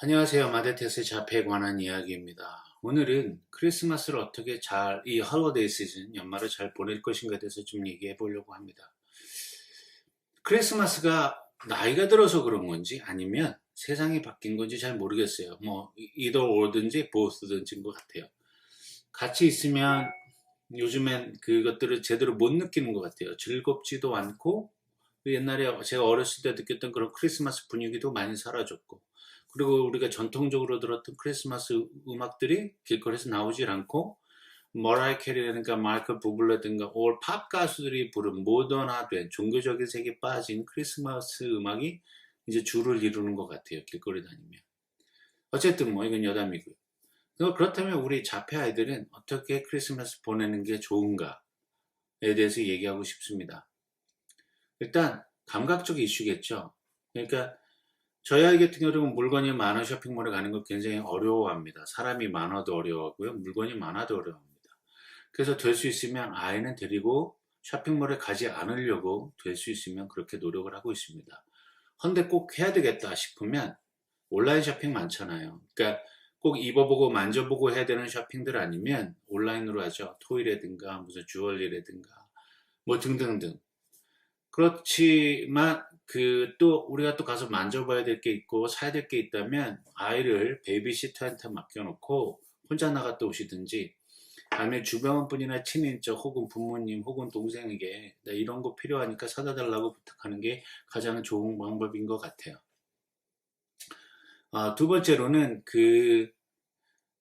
안녕하세요. 마데테스의 자폐에 관한 이야기입니다. 오늘은 크리스마스를 어떻게 이 홀리데이 시즌, 연말을 잘 보낼 것인가에 대해서 좀 얘기해 보려고 합니다. 크리스마스가 나이가 들어서 그런 건지 아니면 세상이 바뀐 건지 잘 모르겠어요. either or든지 both든지인 것 같아요. 같이 있으면 요즘엔 그것들을 제대로 못 느끼는 것 같아요. 즐겁지도 않고, 옛날에 제가 어렸을 때 느꼈던 그런 크리스마스 분위기도 많이 사라졌고, 그리고 우리가 전통적으로 들었던 크리스마스 음악들이 길거리에서 나오질 않고, 머라이 캐리라든가 마이클 부블레든가 올 팝 가수들이 부른 모던화된 종교적인 색이 빠진 크리스마스 음악이 이제 주를 이루는 것 같아요. 길거리 다니면. 어쨌든 이건 여담이고요. 그렇다면 우리 자폐 아이들은 어떻게 크리스마스 보내는 게 좋은가에 대해서 얘기하고 싶습니다. 일단 감각적 이슈겠죠. 그러니까 저희 아이 같은 경우는 물건이 많은 쇼핑몰에 가는 걸 굉장히 어려워합니다. 사람이 많아도 어려워하고요. 물건이 많아도 어려워합니다. 그래서 될 수 있으면 아이는 데리고 쇼핑몰에 가지 않으려고 될 수 있으면 그렇게 노력을 하고 있습니다. 헌데 꼭 해야 되겠다 싶으면 온라인 쇼핑 많잖아요. 그러니까 꼭 입어보고 만져보고 해야 되는 쇼핑들 아니면 온라인으로 하죠. 토이라든가 무슨 주얼리라든가 뭐 등등등. 그렇지만 또 우리가 또 가서 만져봐야 될 게 있고 사야 될 게 있다면 아이를 베이비시터한테 맡겨놓고 혼자 나갔다 오시든지, 아니면 주변 분이나 친인척 혹은 부모님 혹은 동생에게 나 이런 거 필요하니까 사다 달라고 부탁하는 게 가장 좋은 방법인 것 같아요. 두 번째로는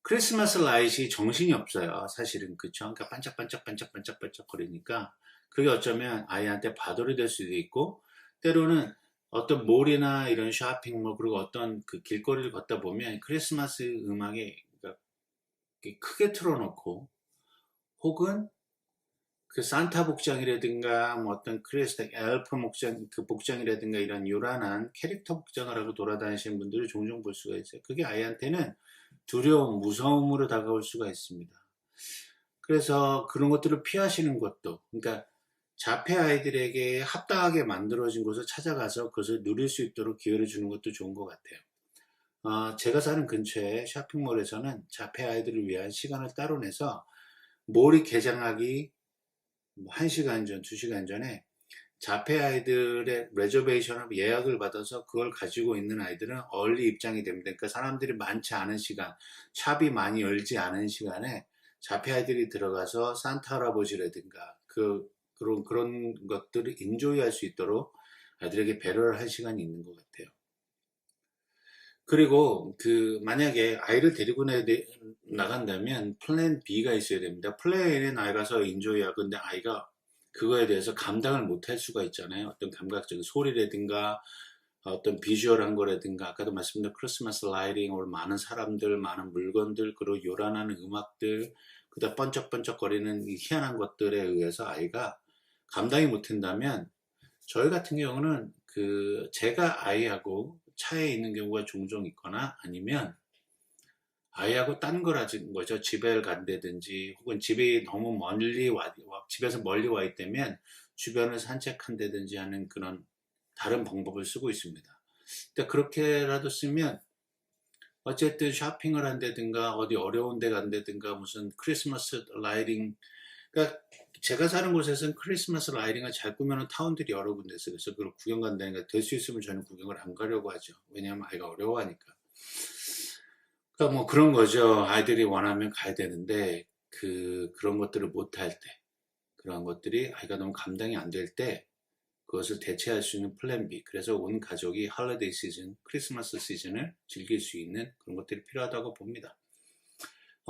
크리스마스 라이트이 정신이 없어요. 사실은 그쵸. 그러니까 반짝반짝 거리니까 그게 어쩌면 아이한테 바돌이 될 수도 있고, 때로는 어떤 몰이나 이런 쇼핑몰, 그리고 어떤 그 길거리를 걷다 보면 크리스마스 음악이 그러니까 크게 틀어놓고, 혹은 그 산타 복장이라든가 뭐 어떤 크리스탈 엘프 복장이라든가 이런 요란한 캐릭터 복장을 하고 돌아다니시는 분들을 종종 볼 수가 있어요. 그게 아이한테는 두려움, 무서움으로 다가올 수가 있습니다. 그래서 그런 것들을 피하시는 것도, 그러니까 자폐 아이들에게 합당하게 만들어진 곳을 찾아가서 그것을 누릴 수 있도록 기회를 주는 것도 좋은 것 같아요. 제가 사는 근처에 쇼핑몰에서는 자폐 아이들을 위한 시간을 따로 내서 몰이 개장하기 1시간 전, 2시간 전에 자폐 아이들의 레저베이션 예약을 받아서 그걸 가지고 있는 아이들은 얼리 입장이 됩니다. 그러니까 사람들이 많지 않은 시간, 샵이 많이 열지 않은 시간에 자폐 아이들이 들어가서 산타 할아버지라든가 그런 것들을 인조이할 수 있도록 아이들에게 배려를 할 시간이 있는 것 같아요. 그리고 만약에 아이를 데리고 나간다면 플랜 B가 있어야 됩니다. 플랜 A에 가서 인조이하고, 근데 아이가 그거에 대해서 감당을 못할 수가 있잖아요. 어떤 감각적인 소리라든가 어떤 비주얼한 거라든가, 아까도 말씀드린 크리스마스 라이팅, 많은 사람들, 많은 물건들, 그리고 요란한 음악들, 그다음 번쩍번쩍거리는 이 희한한 것들에 의해서 아이가 감당이 못한다면, 저희 같은 경우는 제가 아이하고 차에 있는 경우가 종종 있거나, 아니면 아이하고 딴 거라는 거죠. 집에 간다든지, 혹은 집이 너무 집에서 멀리 와 있다면 주변을 산책한다든지 하는 그런 다른 방법을 쓰고 있습니다. 근데 그렇게라도 쓰면 어쨌든 쇼핑을 한다든가 어디 어려운 데 간다든가 무슨 크리스마스 라이팅, 그러니까 제가 사는 곳에서는 크리스마스 라이팅을 잘 꾸며놓은 타운들이 여러 군데 있어요. 그래서 그걸 구경 간다니까 될 수 있으면 저는 구경을 안 가려고 하죠. 왜냐하면 아이가 어려워하니까. 그러니까 뭐 그런 거죠. 아이들이 원하면 가야 되는데 그런 것들을 못할 때, 그런 것들이 아이가 너무 감당이 안 될 때 그것을 대체할 수 있는 플랜 B. 그래서 온 가족이 홀리데이 시즌, 크리스마스 시즌을 즐길 수 있는 그런 것들이 필요하다고 봅니다.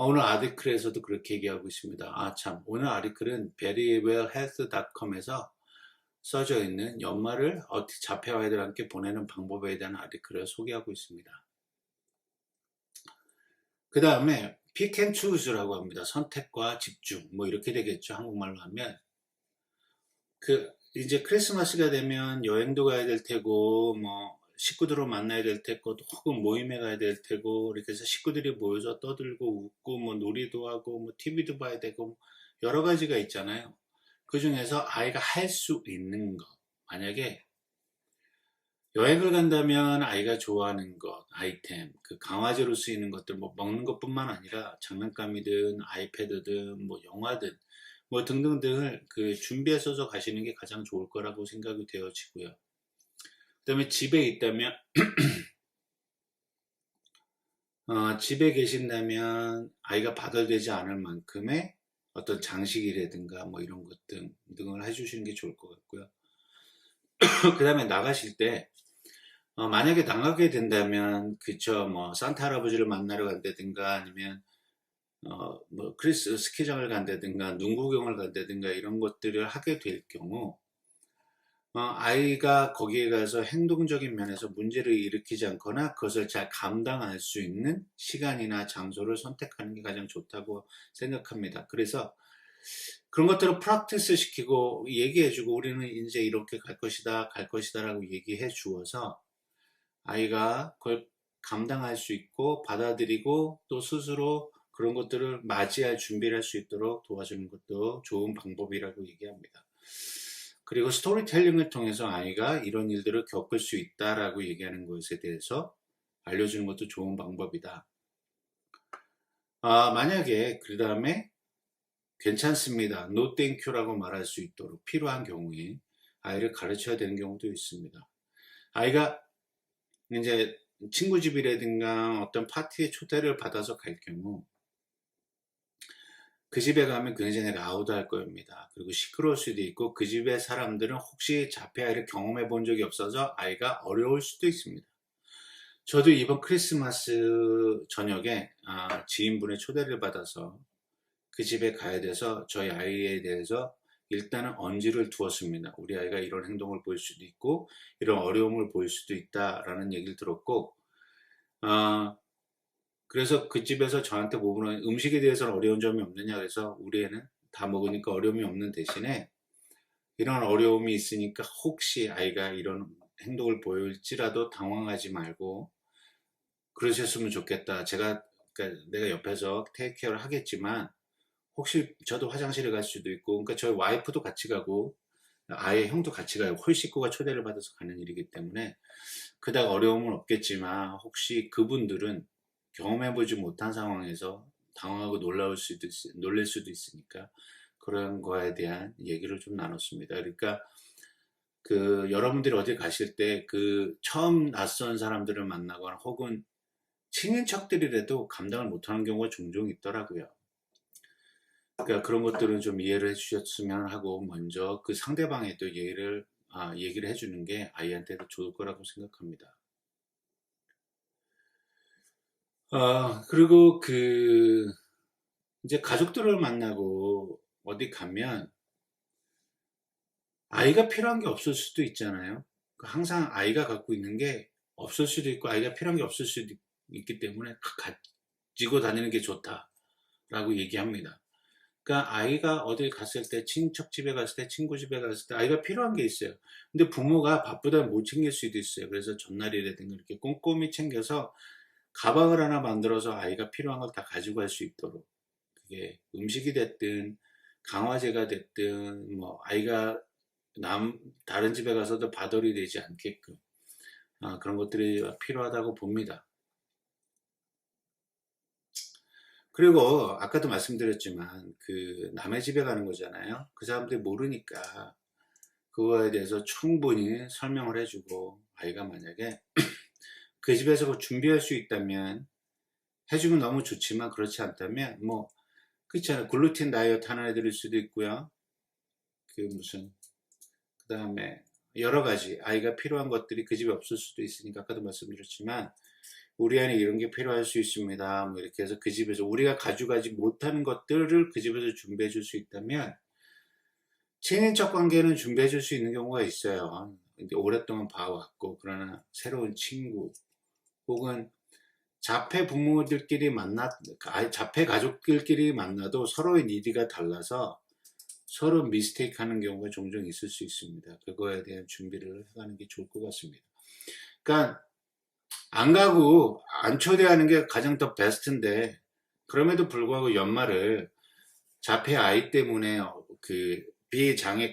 오늘 아티클에서도 그렇게 얘기하고 있습니다. 참, 오늘 아티클은 verywellhealth.com에서 써져 있는 연말을 어떻게 자폐 아이들과 함께 보내는 방법에 대한 아티클을 소개하고 있습니다. 그 다음에 pick and choose라고 합니다. 선택과 집중, 이렇게 되겠죠. 한국말로 하면. 이제 크리스마스가 되면 여행도 가야 될 테고, 식구들을 만나야 될 테고, 혹은 모임에 가야 될 테고, 이렇게 해서 식구들이 모여서 떠들고 웃고, 놀이도 하고, TV도 봐야 되고, 여러 가지가 있잖아요. 그 중에서 아이가 할 수 있는 거. 만약에 여행을 간다면 아이가 좋아하는 것, 아이템, 그 강화제로 쓰이는 것들, 뭐 먹는 것뿐만 아니라 장난감이든 아이패드든 뭐 영화든 뭐 등등등을 그 준비해서 가시는 게 가장 좋을 거라고 생각이 되어지고요. 그다음에 집에 있다면 집에 계신다면 아이가 바들되지 않을 만큼의 어떤 장식이라든가 뭐 이런 것 등을 해주시는 게 좋을 것 같고요. 그 다음에 나가실 때 만약에 나가게 된다면 그쵸 뭐 산타 할아버지를 만나러 간다든가 아니면 뭐 크리스 스키장을 간다든가 눈 구경을 간다든가 이런 것들을 하게 될 경우 아이가 거기에 가서 행동적인 면에서 문제를 일으키지 않거나 그것을 잘 감당할 수 있는 시간이나 장소를 선택하는 게 가장 좋다고 생각합니다. 그래서 그런 것들을 프랙티스 시키고 얘기해주고 우리는 이제 이렇게 갈 것이다, 갈 것이다 라고 얘기해 주어서 아이가 그걸 감당할 수 있고 받아들이고 또 스스로 그런 것들을 맞이할 준비를 할 수 있도록 도와주는 것도 좋은 방법이라고 얘기합니다. 그리고 스토리텔링을 통해서 아이가 이런 일들을 겪을 수 있다라고 얘기하는 것에 대해서 알려주는 것도 좋은 방법이다. 만약에 그 다음에 괜찮습니다. No thank you라고 말할 수 있도록 필요한 경우에 아이를 가르쳐야 되는 경우도 있습니다. 아이가 이제 친구 집이라든가 어떤 파티에 초대를 받아서 갈 경우 그 집에 가면 굉장히 라우드할 겁니다. 그리고 시끄러울 수도 있고 그 집의 사람들은 혹시 자폐 아이를 경험해 본 적이 없어서 아이가 어려울 수도 있습니다. 저도 이번 크리스마스 저녁에 지인분의 초대를 받아서 그 집에 가야 돼서 저희 아이에 대해서 일단은 언지를 두었습니다. 우리 아이가 이런 행동을 보일 수도 있고 이런 어려움을 보일 수도 있다라는 얘기를 들었고 그래서 그 집에서 저한테 물어보는 음식에 대해서는 어려운 점이 없느냐 그래서 우리 애는 다 먹으니까 어려움이 없는 대신에 이런 어려움이 있으니까 혹시 아이가 이런 행동을 보일지라도 당황하지 말고 그러셨으면 좋겠다. 그러니까 내가 옆에서 테이크 케어를 하겠지만 혹시 저도 화장실에 갈 수도 있고 그러니까 저희 와이프도 같이 가고 아예 형도 같이 가요. 홀식구가 초대를 받아서 가는 일이기 때문에 그닥 어려움은 없겠지만 혹시 그분들은 경험해보지 못한 상황에서 당황하고 놀랄 수도 있으니까 그런 거에 대한 얘기를 좀 나눴습니다. 그러니까 그 여러분들이 어디 가실 때 그 처음 낯선 사람들을 만나거나 혹은 친인척들이라도 감당을 못하는 경우가 종종 있더라고요. 그러니까 그런 것들은 좀 이해를 해주셨으면 하고 먼저 그 상대방에 또 얘기를 해주는 게 아이한테도 좋을 거라고 생각합니다. 그리고 이제 가족들을 만나고 어디 가면 아이가 필요한 게 없을 수도 있잖아요. 항상 아이가 갖고 있는 게 없을 수도 있고 아이가 필요한 게 없을 수도 있기 때문에 가지고 다니는 게 좋다라고 얘기합니다. 그러니까 아이가 어딜 갔을 때 친척 집에 갔을 때 친구 집에 갔을 때 아이가 필요한 게 있어요. 근데 부모가 바쁘다 못 챙길 수도 있어요. 그래서 전날이라든가 이렇게 꼼꼼히 챙겨서 가방을 하나 만들어서 아이가 필요한 걸 다 가지고 갈 수 있도록 그게 음식이 됐든 강화제가 됐든 뭐 아이가 다른 집에 가서도 바돌이 되지 않게끔 그런 것들이 필요하다고 봅니다. 그리고 아까도 말씀드렸지만 그 남의 집에 가는 거잖아요. 그 사람들이 모르니까 그거에 대해서 충분히 설명을 해주고 아이가 만약에 그 집에서 준비할 수 있다면 해주면 너무 좋지만 그렇지 않다면 뭐 그렇잖아요. 글루텐 다이어트 하는 애들일 수도 있고요. 그 다음에 여러 가지 아이가 필요한 것들이 그 집에 없을 수도 있으니까 아까도 말씀드렸지만 우리 안에 이런 게 필요할 수 있습니다. 뭐 이렇게 해서 그 집에서 우리가 가져가지 못하는 것들을 그 집에서 준비해 줄 수 있다면 친인척 관계는 준비해 줄 수 있는 경우가 있어요. 오랫동안 봐왔고 그러나 새로운 친구 혹은 자폐 부모들끼리 자폐 가족들끼리 만나도 서로의 니드가 달라서 서로 미스테이크 하는 경우가 종종 있을 수 있습니다. 그거에 대한 준비를 해가는 게 좋을 것 같습니다. 그러니까 안 가고 안 초대하는 게 가장 더 베스트인데 그럼에도 불구하고 연말을 자폐 아이 때문에 그 비장애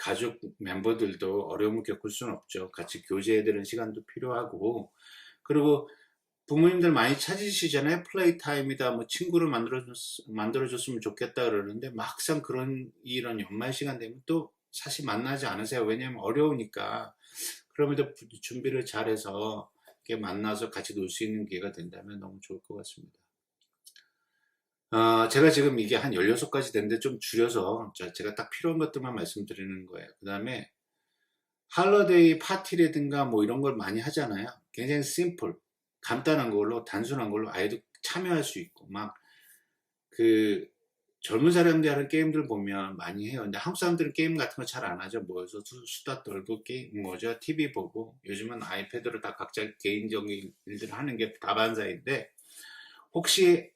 가족 멤버들도 어려움을 겪을 수는 없죠. 같이 교제해야 시간도 필요하고, 그리고 부모님들 많이 찾으시잖아요. 플레이 타임이다, 뭐 친구를 만들어줬으면 좋겠다 그러는데 막상 이런 연말 시간 되면 또 사실 만나지 않으세요. 왜냐면 어려우니까. 그럼에도 준비를 잘해서 이렇게 만나서 같이 놀 수 있는 기회가 된다면 너무 좋을 것 같습니다. 제가 지금 이게 한 16가지 됐는데 좀 줄여서 제가 딱 필요한 것들만 말씀드리는 거예요. 그 다음에 할러데이 파티라든가 뭐 이런 걸 많이 하잖아요. 굉장히 심플, 간단한 걸로, 단순한 걸로 아이도 참여할 수 있고, 막 그 젊은 사람들이 하는 게임들 보면 많이 해요. 근데 한국 사람들은 게임 같은 거 잘 안 하죠. 모여서 수다 떨고 게임 뭐죠? TV 보고, 요즘은 아이패드로 다 각자 개인적인 일들을 하는 게 다반사인데, 혹시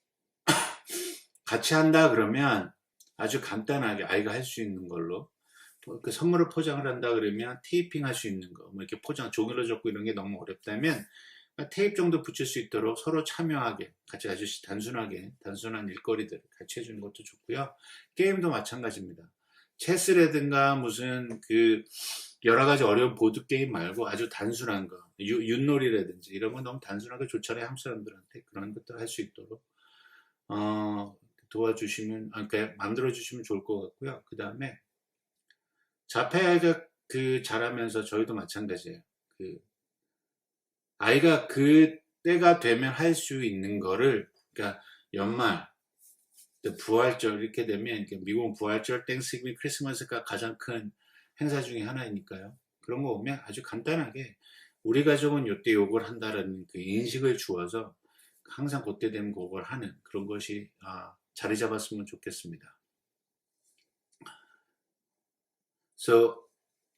같이 한다 그러면 아주 간단하게 아이가 할 수 있는 걸로, 그 선물을 포장을 한다 그러면 테이핑 할 수 있는 거, 뭐 이렇게 포장 종이로 접고 이런 게 너무 어렵다면 테이프 정도 붙일 수 있도록 서로 참여하게, 같이 아주 단순한 일거리들을 같이 해주는 것도 좋고요. 게임도 마찬가지입니다. 체스라든가 무슨 여러 가지 어려운 보드 게임 말고 아주 단순한 거, 윷놀이라든지 이런 건 너무 단순하게 좋잖아요. 한국 사람들한테. 그런 것들 할 수 있도록 도와주시면, 그러니까 만들어주시면 좋을 것 같고요. 그 다음에 자폐아이가 자라면서 저희도 마찬가지예요. 아이가 그 때가 되면 할 수 있는 거를, 그러니까 연말, 부활절 이렇게 되면, 미국은 부활절, 땡스기빙, 크리스마스가 가장 큰 행사 중에 하나이니까요. 그런 거 보면 아주 간단하게 우리 가족은 요때 요걸 한다라는 그 인식을 주어서 항상 그때 되면 그걸 하는 그런 것이 자리 잡았으면 좋겠습니다.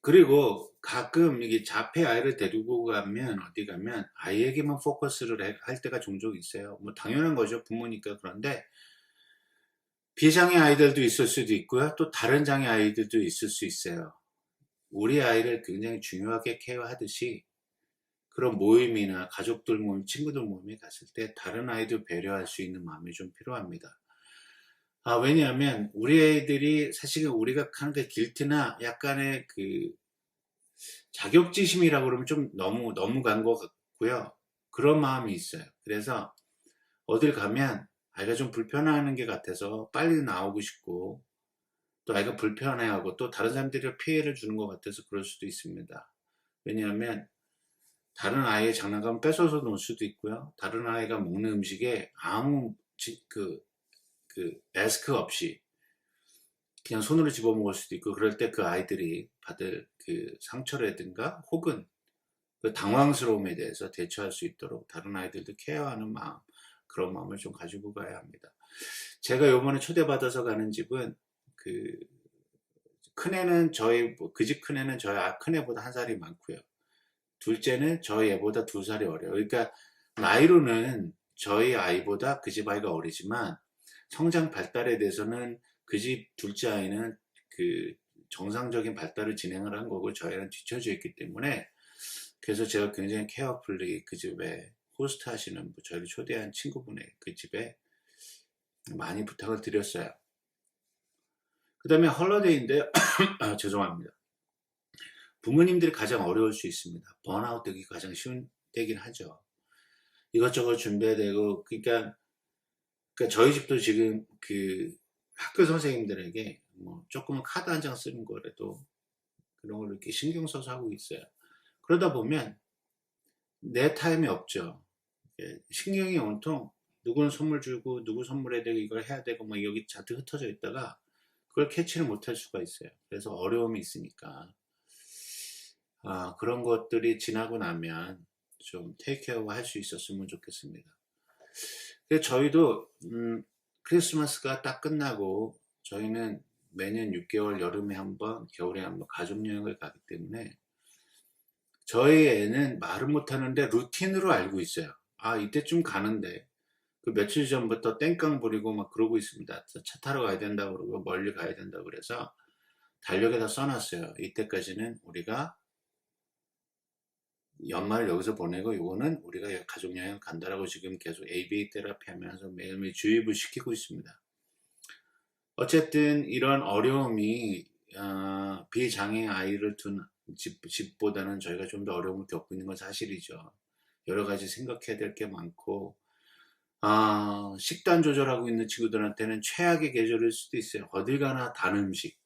그리고 가끔 이게 자폐 아이를 데리고 가면 어디 가면 아이에게만 포커스를 할 때가 종종 있어요. 뭐 당연한 거죠. 부모니까. 그런데 비장애 아이들도 있을 수도 있고요. 또 다른 장애 아이들도 있을 수 있어요. 우리 아이를 굉장히 중요하게 케어하듯이 그런 모임이나 가족들 모임, 친구들 모임에 갔을 때 다른 아이도 배려할 수 있는 마음이 좀 필요합니다. 왜냐하면 우리 애들이 사실은 우리가 하는 게 길트나 약간의 자격지심이라고 그러면 좀 너무 간 것 같고요. 그런 마음이 있어요. 그래서 어딜 가면 아이가 좀 불편해하는 게 같아서 빨리 나오고 싶고, 또 아이가 불편해하고 또 다른 사람들이 피해를 주는 것 같아서 그럴 수도 있습니다. 왜냐하면 다른 아이의 장난감 뺏어서 놓을 수도 있고요. 다른 아이가 먹는 음식에 아무 에스크 없이 그냥 손으로 집어먹을 수도 있고, 그럴 때 그 아이들이 받을 상처라든가 혹은 당황스러움에 대해서 대처할 수 있도록 다른 아이들도 케어하는 마음, 그런 마음을 좀 가지고 가야 합니다. 제가 요번에 초대받아서 가는 집은 큰애는 그 집 큰애는 저희 큰애보다 1살이 많고요. 둘째는 저희 애보다 2살이 어려요. 그러니까 나이로는 저희 아이보다 그 집 아이가 어리지만 성장 발달에 대해서는 그 집 둘째 아이는 정상적인 발달을 진행을 한 거고 저희는 뒤처져 있기 때문에, 그래서 제가 굉장히 케어풀리 그 집에 호스트 하시는 저희를 초대한 친구분의 그 집에 많이 부탁을 드렸어요. 그 다음에 헐러데이인데 죄송합니다. 부모님들이 가장 어려울 수 있습니다. 번아웃 되기 가장 쉬운 때긴 하죠. 이것저것 준비해야 되고, 그러니까 저희 집도 지금 학교 선생님들에게 뭐 조금은 카드 한 장 쓰는 거라도 그런 걸 이렇게 신경 써서 하고 있어요. 그러다 보면 내 타임이 없죠. 신경이 온통 누구는 선물 주고 누구 선물해야 되고 이걸 해야 되고 뭐 여기 잔뜩 흩어져 있다가 그걸 캐치를 못할 수가 있어요. 그래서 어려움이 있으니까 그런 것들이 지나고 나면 좀 테이크케어가 할 수 있었으면 좋겠습니다. 저희도 크리스마스가 딱 끝나고 저희는 매년 6개월 여름에 한번 겨울에 한번 가족여행을 가기 때문에 저희 애는 말은 못하는데 루틴으로 알고 있어요. 이때쯤 가는데 며칠 전부터 땡깡 부리고 막 그러고 있습니다. 차 타러 가야 된다고 그러고 멀리 가야 된다고 그래서 달력에다 써놨어요. 이때까지는 우리가 연말을 여기서 보내고 요거는 우리가 가족여행 간다라고 지금 계속 ABA 테라피 하면서 매일매일 주입을 시키고 있습니다. 어쨌든 이런 어려움이 비장애 아이를 둔 집보다는 저희가 좀 더 어려움을 겪고 있는 건 사실이죠. 여러 가지 생각해야 될 게 많고, 식단 조절하고 있는 친구들한테는 최악의 계절일 수도 있어요. 어딜 가나 단 음식,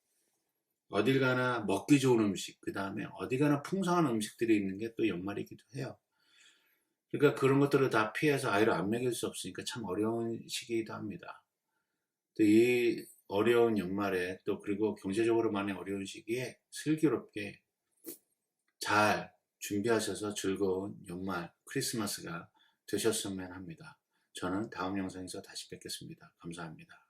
어딜 가나 먹기 좋은 음식, 그 다음에 어디 가나 풍성한 음식들이 있는 게 또 연말이기도 해요. 그러니까 그런 것들을 다 피해서 아이를 안 먹일 수 없으니까 참 어려운 시기이기도 합니다. 또 이 어려운 연말에 또 그리고 경제적으로 많이 어려운 시기에 슬기롭게 잘 준비하셔서 즐거운 연말 크리스마스가 되셨으면 합니다. 저는 다음 영상에서 다시 뵙겠습니다. 감사합니다.